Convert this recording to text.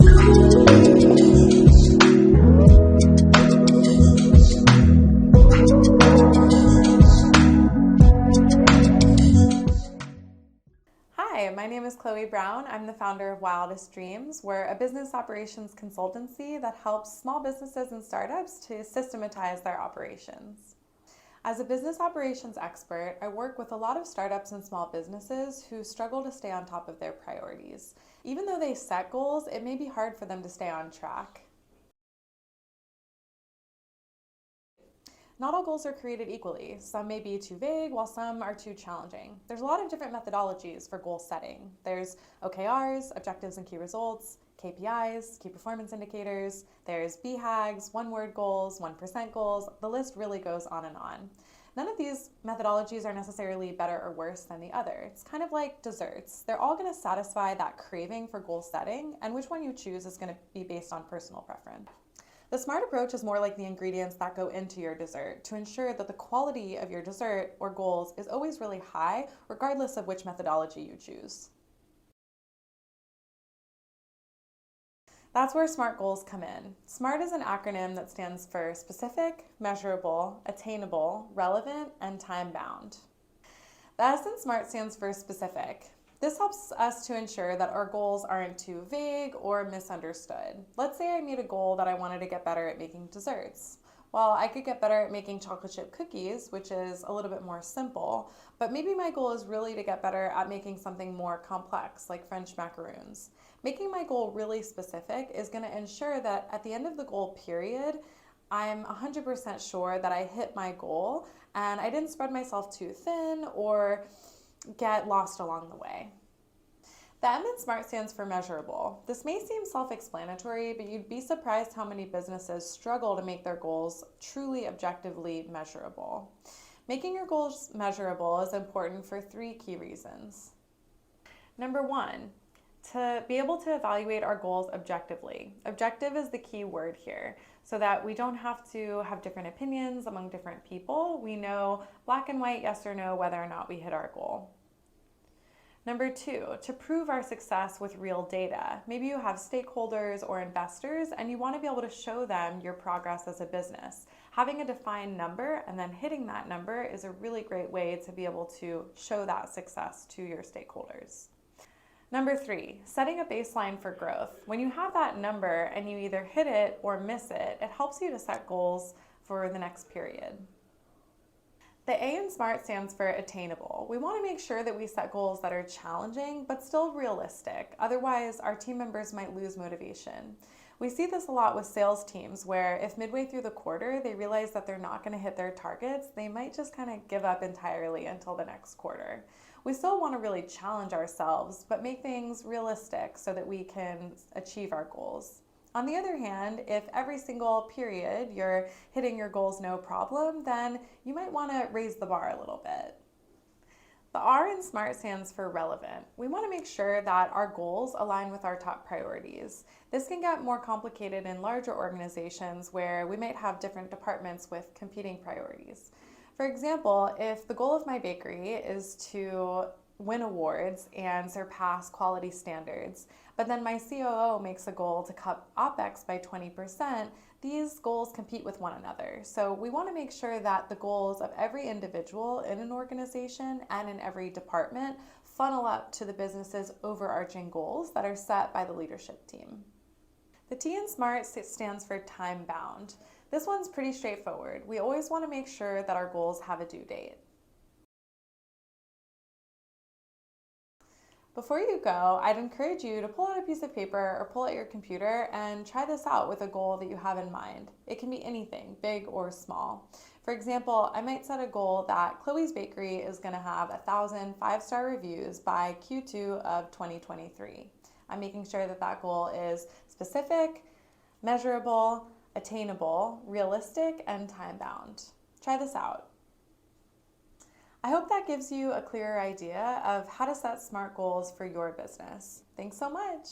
Hi, my name is Chloe Brown. I'm the founder of Wildest Dreams. We're a business operations consultancy that helps small businesses and startups to systematize their operations. As a business operations expert, I work with a lot of startups and small businesses who struggle to stay on top of their priorities. Even though they set goals, it may be hard for them to stay on track. Not all goals are created equally. Some may be too vague, while some are too challenging. There's a lot of different methodologies for goal setting. There's OKRs, objectives and key results, KPIs, key performance indicators. There's BHAGs, one-word goals, 1% goals. The list really goes on and on. None of these methodologies are necessarily better or worse than the other. It's kind of like desserts. They're all going to satisfy that craving for goal setting, and which one you choose is going to be based on personal preference. The SMART approach is more like the ingredients that go into your dessert to ensure that the quality of your dessert or goals is always really high, regardless of which methodology you choose. That's where SMART goals come in. SMART is an acronym that stands for specific, measurable, attainable, relevant, and time-bound. The S in SMART stands for specific. This helps us to ensure that our goals aren't too vague or misunderstood. Let's say I made a goal that I wanted to get better at making desserts. Well, I could get better at making chocolate chip cookies, which is a little bit more simple, but maybe my goal is really to get better at making something more complex, like French macaroons. Making my goal really specific is going to ensure that at the end of the goal period, I'm 100% sure that I hit my goal and I didn't spread myself too thin or get lost along the way. The M in SMART stands for measurable. This may seem self-explanatory, but you'd be surprised how many businesses struggle to make their goals truly objectively measurable. Making your goals measurable is important for 3 key reasons. Number 1, to be able to evaluate our goals objectively. Objective is the key word here, so that we don't have to have different opinions among different people. We know black and white, yes or no, whether or not we hit our goal. Number 2, to prove our success with real data. Maybe you have stakeholders or investors and you want to be able to show them your progress as a business. Having a defined number and then hitting that number is a really great way to be able to show that success to your stakeholders. Number 3, setting a baseline for growth. When you have that number and you either hit it or miss it, it helps you to set goals for the next period. The A in SMART stands for attainable. We want to make sure that we set goals that are challenging but still realistic. Otherwise, our team members might lose motivation. We see this a lot with sales teams where if midway through the quarter they realize that they're not going to hit their targets, they might just kind of give up entirely until the next quarter. We still want to really challenge ourselves, but make things realistic so that we can achieve our goals. On the other hand, if every single period you're hitting your goals no problem, then you might want to raise the bar a little bit. The R in SMART stands for relevant. We want to make sure that our goals align with our top priorities. This can get more complicated in larger organizations where we might have different departments with competing priorities. For example, if the goal of my bakery is to win awards and surpass quality standards, but then my COO makes a goal to cut OPEX by 20%, these goals compete with one another. So we want to make sure that the goals of every individual in an organization and in every department funnel up to the business's overarching goals that are set by the leadership team. The T in SMART stands for time bound. This one's pretty straightforward. We always want to make sure that our goals have a due date. Before you go, I'd encourage you to pull out a piece of paper or pull out your computer and try this out with a goal that you have in mind. It can be anything, big or small. For example, I might set a goal that Chloe's Bakery is going to have 1,000 5-star reviews by Q2 of 2023. I'm making sure that that goal is specific, measurable, attainable, realistic, and time-bound. Try this out. I hope that gives you a clearer idea of how to set SMART goals for your business. Thanks so much.